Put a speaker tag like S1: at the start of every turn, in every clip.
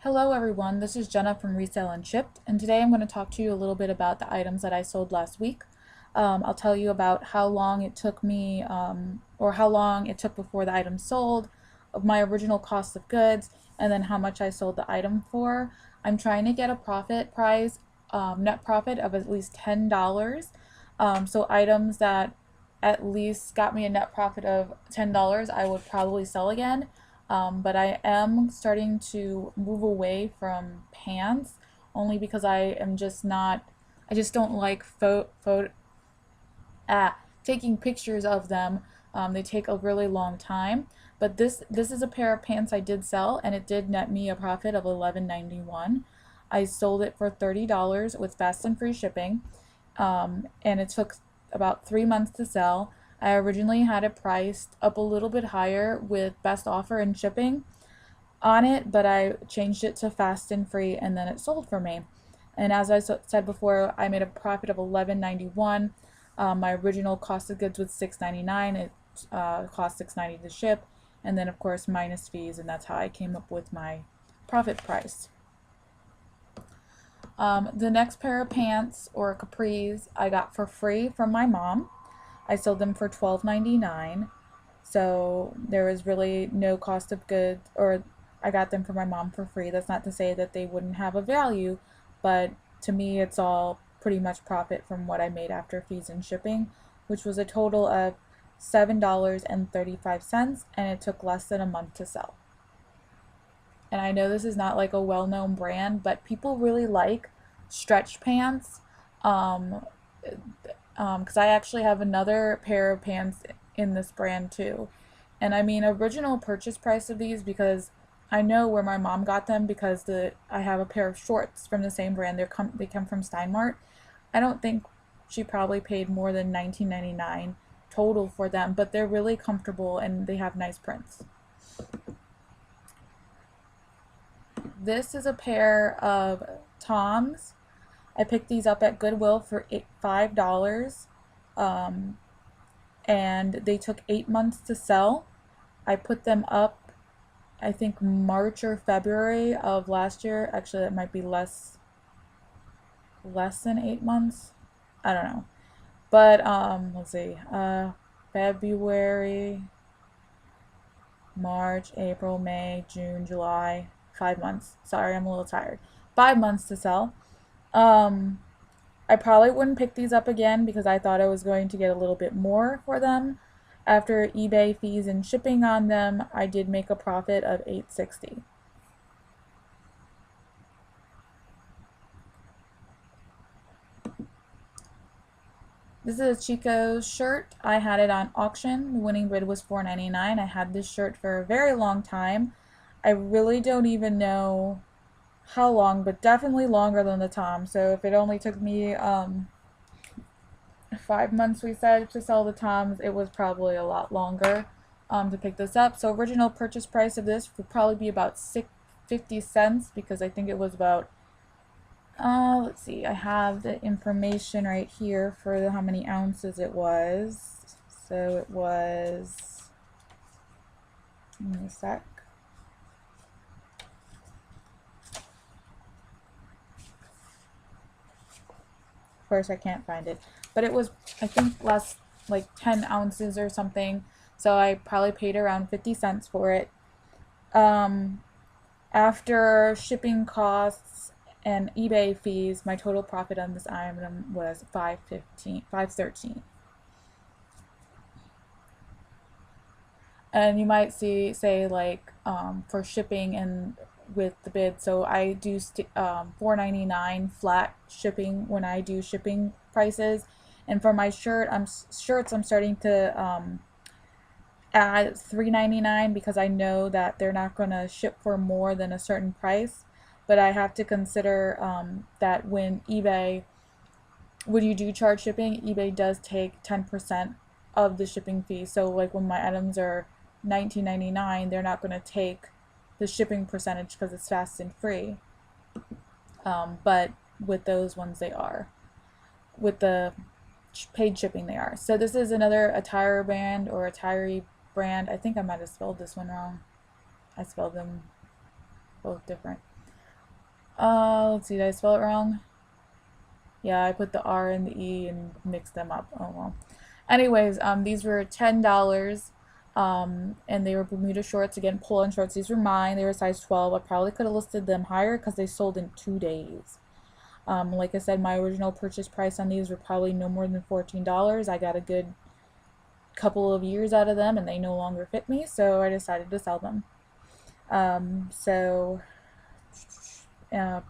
S1: Hello everyone, this is Jenna from Resale and Shipped, and today I'm going to talk to you a little bit about the items that I sold last week. I'll tell you about how long it took me, or how long it took before the item sold, of my original cost of goods, and then how much I sold the item for. I'm trying to get a profit price, net profit of at least $10. So items that at least got me a net profit of $10, I would probably sell again. But I am starting to move away from pants only because I just don't like taking pictures of them. They take a really long time. But this is a pair of pants I did sell, and it did net me a profit of $11.91. I sold it for $30 with fast and free shipping, and it took about 3 months to sell. I originally had it priced up a little bit higher with best offer and shipping on it, but I changed it to fast and free, and then it sold for me. And as I said before, I made a profit of $11.91. My original cost of goods was $6.99. It cost $6.90 to ship, and then of course minus fees, and that's how I came up with my profit price. The next pair of pants or capris I got for free from my mom. I sold them for $12.99. So there was really no cost of goods, or I got them from my mom for free. That's not to say that they wouldn't have a value, but to me, it's all pretty much profit from what I made after fees and shipping, which was a total of $7.35, and it took less than a month to sell. And I know this is not like a well-known brand, but people really like stretch pants. Um, because I actually have another pair of pants in this brand too. And I mean, original purchase price of these, because I know where my mom got them, because I have a pair of shorts from the same brand. They come from Steinmart. I don't think she probably paid more than $19.99 total for them, but they're really comfortable and they have nice prints. This is a pair of Toms. I picked these up at Goodwill for $5. Um, and they took 8 months to sell. I put them up, I think March or February of last year. Actually, that might be less than 8 months. I don't know. But let's see. February, March, April, May, June, July. 5 months. Sorry, I'm a little tired. 5 months to sell. Um, I probably wouldn't pick these up again because I thought I was going to get a little bit more for them. After eBay fees and shipping on them, I did make a profit of $8.60. This is a Chico shirt. I had it on auction. The winning bid was $4.99. I had this shirt for a very long time. I really don't even know how long, but definitely longer than the Tom. So if it only took me 5 months, we said, to sell the Toms, it was probably a lot longer to pick this up. So original purchase price of this would probably be about 50 cents, because I think it was about let's see, I have the information right here for how many ounces it was. So it was, give me a sec. Of course, I can't find it, but it was, I think, less, like 10 ounces or something. So I probably paid around 50 cents for it. Um, After shipping costs and eBay fees, my total profit on this item was 513. And you might say like for shipping and with the bid. So I do $4.99 flat shipping when I do shipping prices. And for my shirts, I'm starting to at $3.99 because I know that they're not going to ship for more than a certain price. But I have to consider that when you do charge shipping, eBay does take 10% of the shipping fee. So like when my items are $19.99, they're not going to take the shipping percentage because it's fast and free. But with those ones, they are. With the paid shipping, they are. So this is another attire brand or attire brand. I think I might have spelled this one wrong. I spelled them both different. Let's see, did I spell it wrong? Yeah, I put the R and the E and mixed them up. Oh well. Anyways, these were $10. And they were Bermuda shorts, again, pull-on shorts. These were mine. They were size 12. I probably could have listed them higher because they sold in 2 days. Like I said, my original purchase price on these were probably no more than $14. I got a good couple of years out of them and they no longer fit me, so I decided to sell them.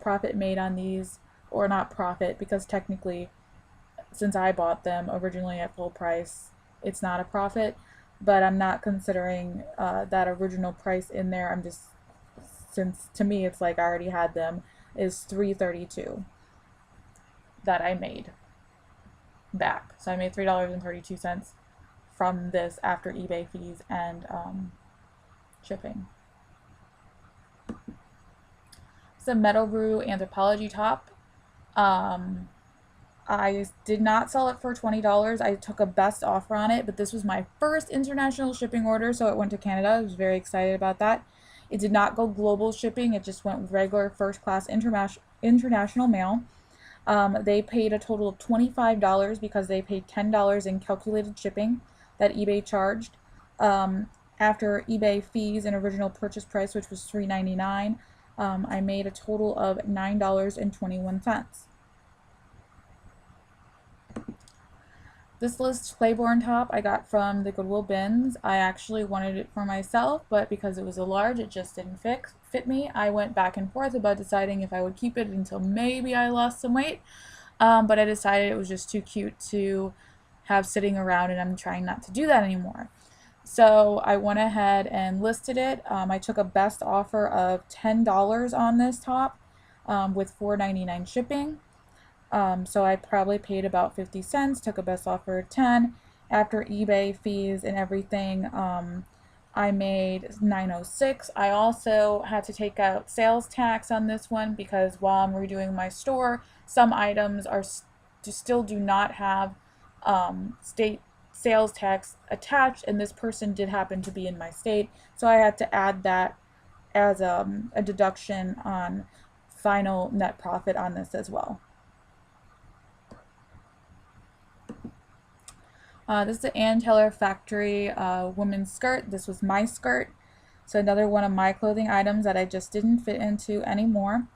S1: Profit made on these, or not profit, because technically, since I bought them originally at full price, it's not a profit, but I'm not considering that original price in there. I'm just, since to me it's like I already had them, is $3.32 that I made back. So I made $3.32 from this after eBay fees and shipping. It's a Meadow Brew Anthropologie top. I did not sell it for $20. I took a best offer on it, but this was my first international shipping order, so it went to Canada. I was very excited about that. It did not go global shipping. It just went regular first class international mail. They paid a total of $25 because they paid $10 in calculated shipping that eBay charged. After eBay fees and original purchase price, which was $3.99, I made a total of $9.21. This Liz Claiborne top I got from the Goodwill bins. I actually wanted it for myself, but because it was a large, it just didn't fit me. I went back and forth about deciding if I would keep it until maybe I lost some weight, but I decided it was just too cute to have sitting around, and I'm trying not to do that anymore. So I went ahead and listed it. I took a best offer of $10 on this top with $4.99 shipping. So I probably paid about 50 cents, took a best offer of 10. After eBay fees and everything, I made $9.06. I also had to take out sales tax on this one because while I'm redoing my store, some items still do not have state sales tax attached, and this person did happen to be in my state, so I had to add that as a deduction on final net profit on this as well. This is the Ann Taylor Factory women's skirt. This was my skirt. So another one of my clothing items that I just didn't fit into anymore.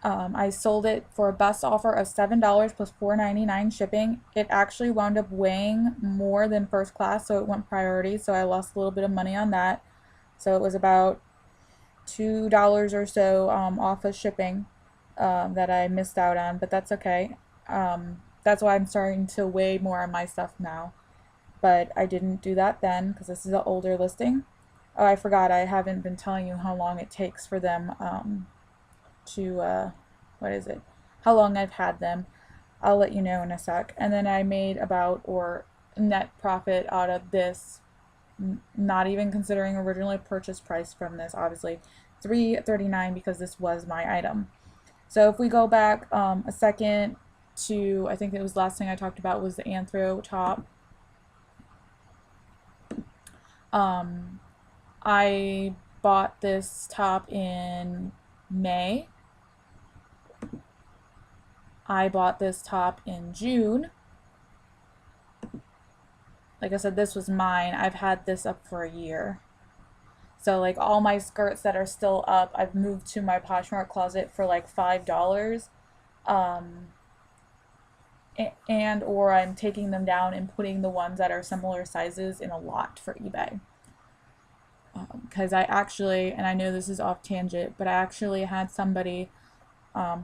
S1: I sold it for a best offer of $7 plus $4.99 shipping. It actually wound up weighing more than first class, so it went priority, so I lost a little bit of money on that. So it was about $2 or so off of shipping that I missed out on, but that's okay. That's why I'm starting to weigh more on my stuff now. But I didn't do that then because this is an older listing. Oh, I forgot, I haven't been telling you how long it takes for them how long I've had them. I'll let you know in a sec. And then I made about, or net profit out of this, not even considering originally purchase price from this, obviously, $3.39 because this was my item. So if we go back a second to, I think it was last thing I talked about was the Anthro top. I bought this top in May. I bought this top in June. Like I said, this was mine. I've had this up for a year. So like all my skirts that are still up, I've moved to my Poshmark closet for like $5. And or I'm taking them down and putting the ones that are similar sizes in a lot for eBay. Because I actually, and I know this is off tangent, but I actually had somebody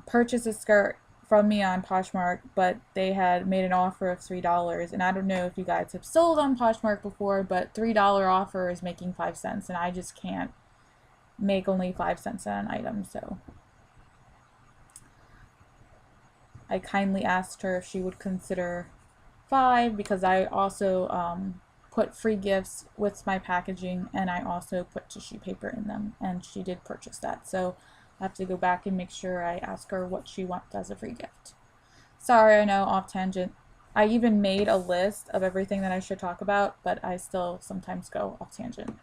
S1: purchase a skirt from me on Poshmark, but they had made an offer of $3, and I don't know if you guys have sold on Poshmark before, but $3 offer is making 5 cents, and I just can't make only 5 cents on an item, so I kindly asked her if she would consider 5, because I also put free gifts with my packaging, and I also put tissue paper in them, and she did purchase that, so I have to go back and make sure I ask her what she wants as a free gift. Sorry, I know, off tangent. I even made a list of everything that I should talk about, but I still sometimes go off tangent.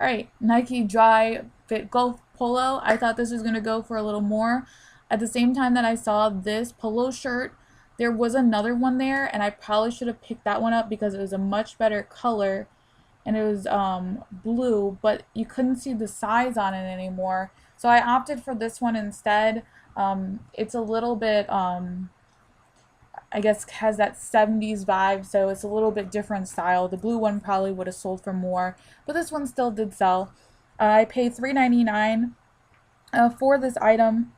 S1: All right, Nike Dry Fit Golf Polo. I thought this was going to go for a little more. At the same time that I saw this polo shirt, there was another one there, and I probably should have picked that one up because it was a much better color, and it was blue, but you couldn't see the size on it anymore. So I opted for this one instead. It's a little bit, I guess, has that 70s vibe, so it's a little bit different style. The blue one probably would have sold for more, but this one still did sell. I paid $3.99 for this item,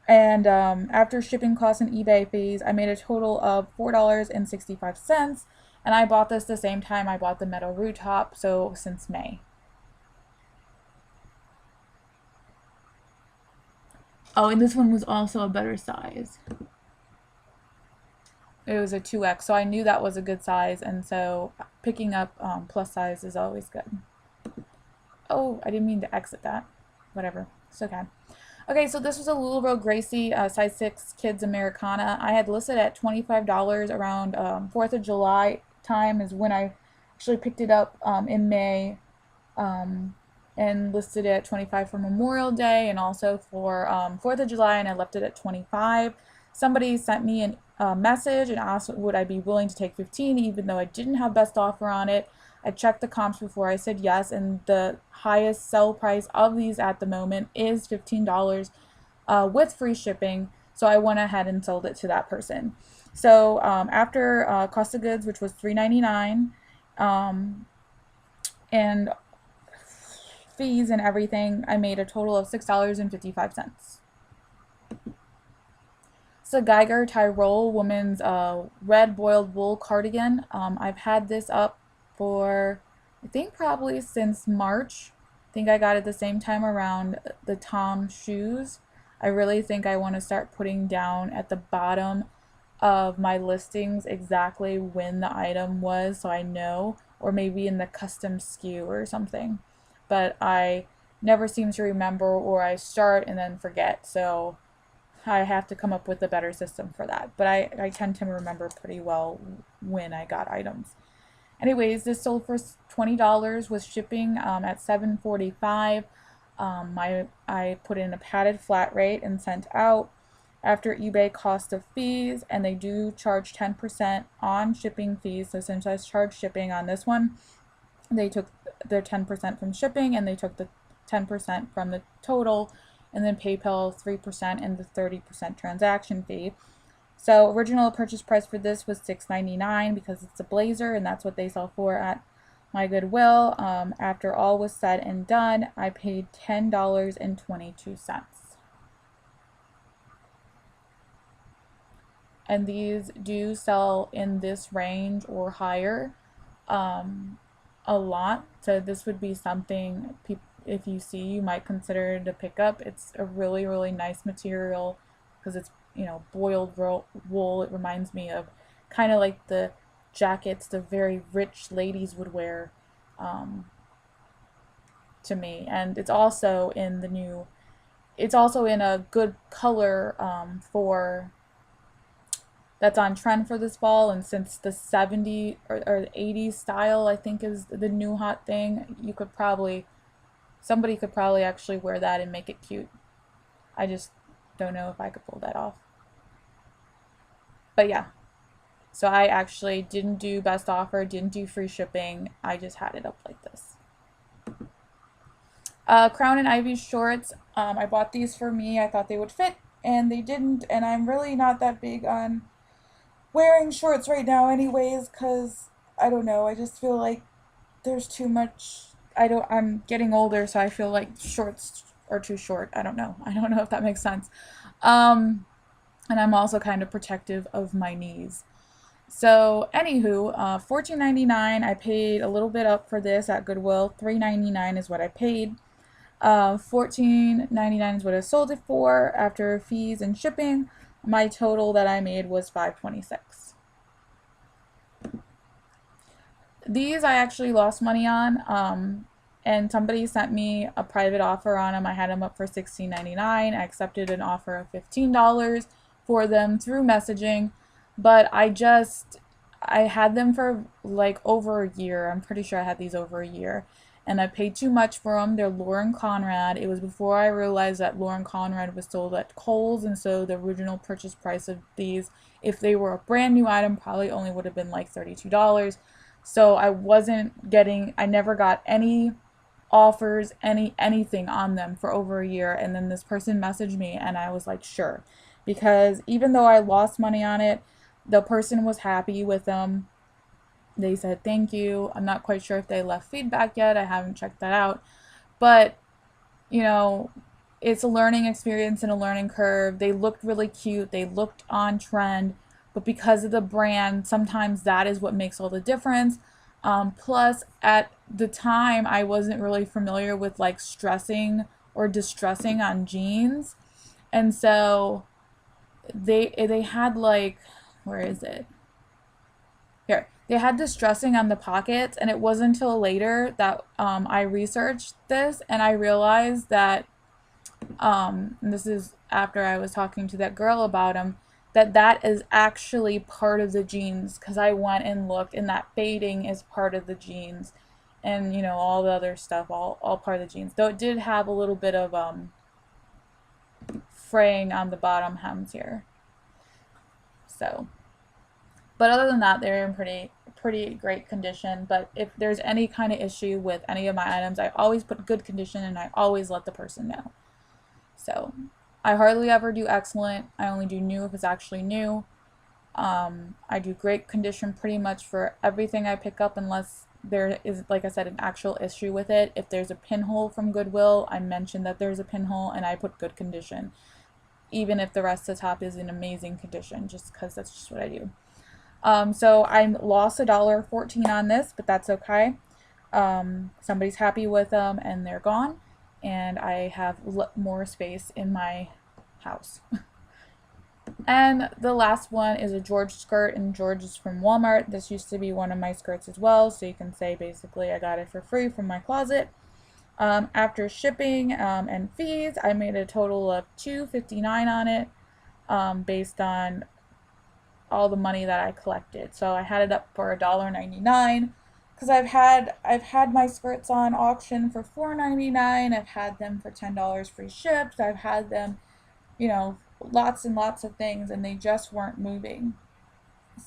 S1: and after shipping costs and eBay fees, I made a total of $4.65, and I bought this the same time I bought the metal root top, so since May. Oh, and this one was also a better size. It was a 2X, so I knew that was a good size, and so picking up plus size is always good. Oh, I didn't mean to exit that. Whatever, it's okay. Okay, so this was a Louisville Gracie size 6 kids Americana. I had listed at $25 around 4th of July time is when I actually picked it up in May, and listed it at $25 for Memorial Day and also for 4th of July, and I left it at $25. Somebody sent me a message and asked would I be willing to take $15 even though I didn't have best offer on it. I checked the comps before I said yes, and the highest sell price of these at the moment is $15 with free shipping, so I went ahead and sold it to that person. So after cost of goods, which was $3.99, and fees and everything, I made a total of $6.55. It's a Geiger Tyrol woman's red boiled wool cardigan. I've had this up for, I think, probably since March. I think I got it the same time around the Tom shoes. I really think I want to start putting down at the bottom of my listings exactly when the item was so I know, or maybe in the custom SKU or something. But I never seem to remember, or I start and then forget, so I have to come up with a better system for that. But I tend to remember pretty well when I got items. Anyways, this sold for $20 with shipping at $7.45. I put in a padded flat rate and sent out after eBay cost of fees, and they do charge 10% on shipping fees. So since I charged shipping on this one, they took their 10% from shipping, and they took the 10% from the total, and then PayPal 3% and the 30% transaction fee. So original purchase price for this was $6.99 because it's a blazer, and that's what they sell for at my Goodwill. After all was said and done, I paid $10.22. And these do sell in this range or higher a lot. So this would be something if you see, you might consider to pick up. It's a really, really nice material because it's, you know, boiled wool. It reminds me of kind of like the jackets the very rich ladies would wear to me. And it's also in it's also in a good color for that's on trend for this fall, and since the 70s or 80s style I think is the new hot thing, somebody could probably actually wear that and make it cute. I just don't know if I could pull that off. But yeah, so I actually didn't do best offer, didn't do free shipping, I just had it up like this. Crown and Ivy shorts, I bought these for me. I thought they would fit, and they didn't, and I'm really not that big on wearing shorts right now anyways, because I don't know, I just feel like there's too much. I'm getting older, so I feel like shorts are too short. I don't know if that makes sense. And I'm also kind of protective of my knees. So anywho, $14.99. I paid a little bit up for this at Goodwill. $3.99 is what I paid. $14.99 is what I sold it for after fees and shipping. My total that I made was $5.26. These I actually lost money on, and somebody sent me a private offer on them. I had them up for $16.99. I accepted an offer of $15 for them through messaging, but I had them for like over a year. I'm pretty sure I had these over a year, and I paid too much for them. They're Lauren Conrad. It was before I realized that Lauren Conrad was sold at Kohl's, and so the original purchase price of these, if they were a brand new item, probably only would have been like $32. So I never got any offers, anything on them for over a year. And then this person messaged me, and I was like, sure. Because even though I lost money on it, the person was happy with them. They said thank you. I'm not quite sure if they left feedback yet. I haven't checked that out. But, you know, it's a learning experience and a learning curve. They looked really cute. They looked on trend. But because of the brand, sometimes that is what makes all the difference. Plus, at the time, I wasn't really familiar with like stressing or distressing on jeans. And so they had like, where is it? Here. They had distressing on the pockets, and it wasn't until later that I researched this and I realized that, and this is after I was talking to that girl about them, that is actually part of the jeans, because I went and looked, and that fading is part of the jeans, and you know, all the other stuff, all part of the jeans. Though it did have a little bit of fraying on the bottom hems here. So, but other than that, they're in pretty great condition. But if there's any kind of issue with any of my items, I always put good condition, and I always let the person know. So I hardly ever do excellent. I only do new if it's actually new. I do great condition pretty much for everything I pick up, unless there is, like I said, an actual issue with it. If there's a pinhole from Goodwill, I mention that there's a pinhole and I put good condition, even if the rest of the top is in amazing condition, just because that's just what I do. So I lost $1.14 on this, but that's okay. Somebody's happy with them and they're gone, and I have more space in my house. And the last one is a George skirt, and George is from Walmart. This used to be one of my skirts as well, so you can say basically I got it for free from my closet. After shipping and fees, I made a total of $2.59 on it, based on all the money that I collected. So I had it up for $1.99, because I've had my skirts on auction for $4.99. I've had them for $10 free shipped. I've had them, you know, lots and lots of things, and they just weren't moving.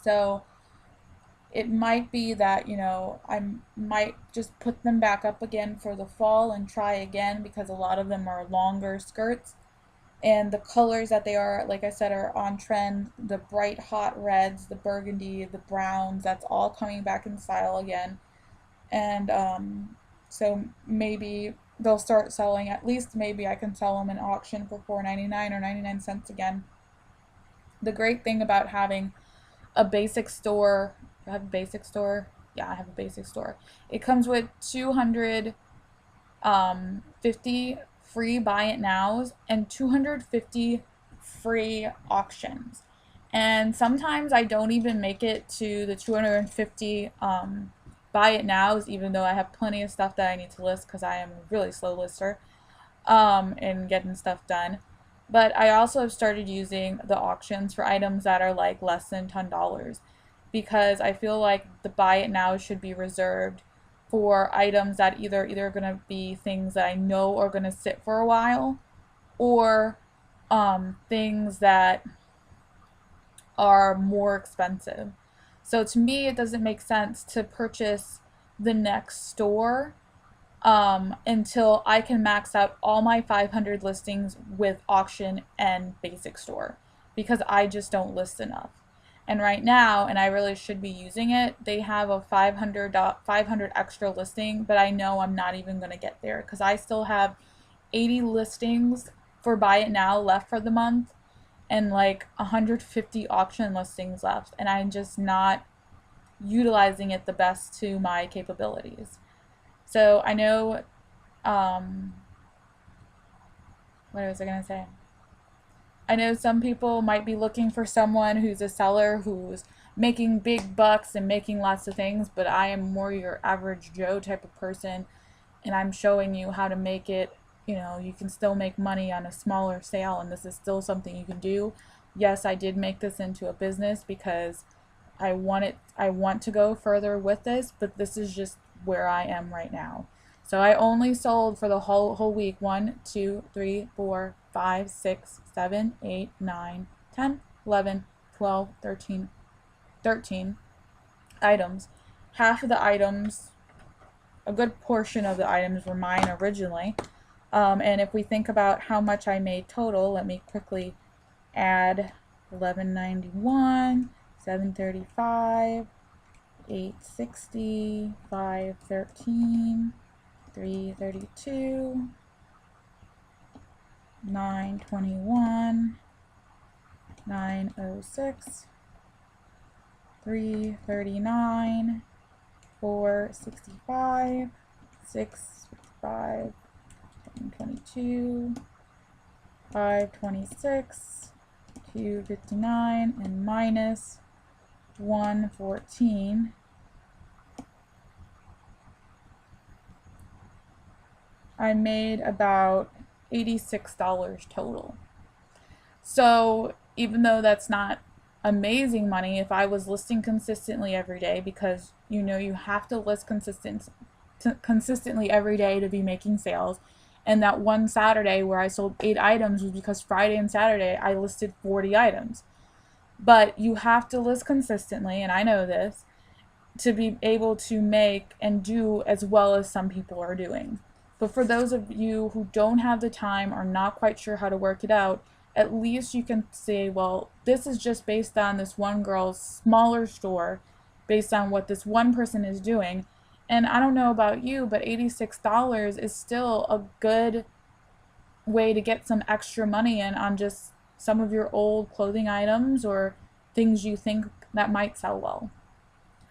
S1: So it might be that, you know, I might just put them back up again for the fall and try again, because a lot of them are longer skirts. And the colors that they are, like I said, are on trend. The bright hot reds, the burgundy, the browns, that's all coming back in style again. And so maybe they'll start selling, at least maybe I can sell them in auction for $4.99 or 99 cents again. The great thing about having a basic store, I have a basic store? Yeah, I have a basic store. It comes with 250 free buy it nows and 250 free auctions. And sometimes I don't even make it to the 250 buy it nows, even though I have plenty of stuff that I need to list, because I am a really slow lister in getting stuff done. But I also have started using the auctions for items that are like less than $10, because I feel like the buy it now should be reserved for items that either are going to be things that I know are going to sit for a while, or things that are more expensive. So to me, it doesn't make sense to purchase the next store until I can max out all my 500 listings with auction and basic store, because I just don't list enough. And right now, and I really should be using it, they have a 500 extra listing, but I know I'm not even going to get there, because I still have 80 listings for buy it now left for the month, and like 150 auction listings left, and I'm just not utilizing it the best to my capabilities. So I know, what was I going to say? I know some people might be looking for someone who's a seller who's making big bucks and making lots of things, but I am more your average Joe type of person, and I'm showing you how to make it, you know, you can still make money on a smaller sale, and this is still something you can do. Yes, I did make this into a business because I want to go further with this, but this is just where I am right now. So I only sold for the whole week 1, 2, 3, 4, 5, 6, 7, 8, 9, 10, 11, 12, 13 items. Half of the items, a good portion of the items were mine originally. And if we think about how much I made total, let me quickly add 1191, 735, 860, 513, 332, 921, 906, 339, 465, 655, 722, 526, 259, and minus 114. I made about $86 total. So even though that's not amazing money, if I was listing consistently every day, because you know you have to list consistently every day to be making sales, and that one Saturday where I sold 8 items was because Friday and Saturday I listed 40 items. But you have to list consistently, and I know this, to be able to make and do as well as some people are doing. But for those of you who don't have the time or not quite sure how to work it out, at least you can say, well, this is just based on this one girl's smaller store, based on what this one person is doing. And I don't know about you, but $86 is still a good way to get some extra money in on just some of your old clothing items or things you think that might sell well.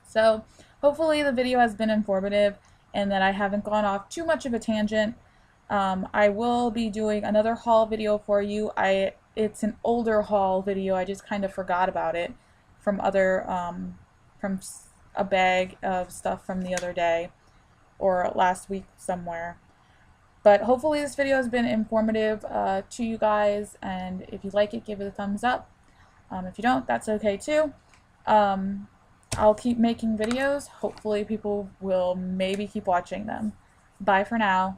S1: So hopefully the video has been informative and that I haven't gone off too much of a tangent. I will be doing another haul video for you. It's an older haul video. I just kind of forgot about it from from a bag of stuff from the other day or last week somewhere. But hopefully this video has been informative to you guys, and if you like it, give it a thumbs up. If you don't, that's okay too. I'll keep making videos. Hopefully people will maybe keep watching them. Bye for now.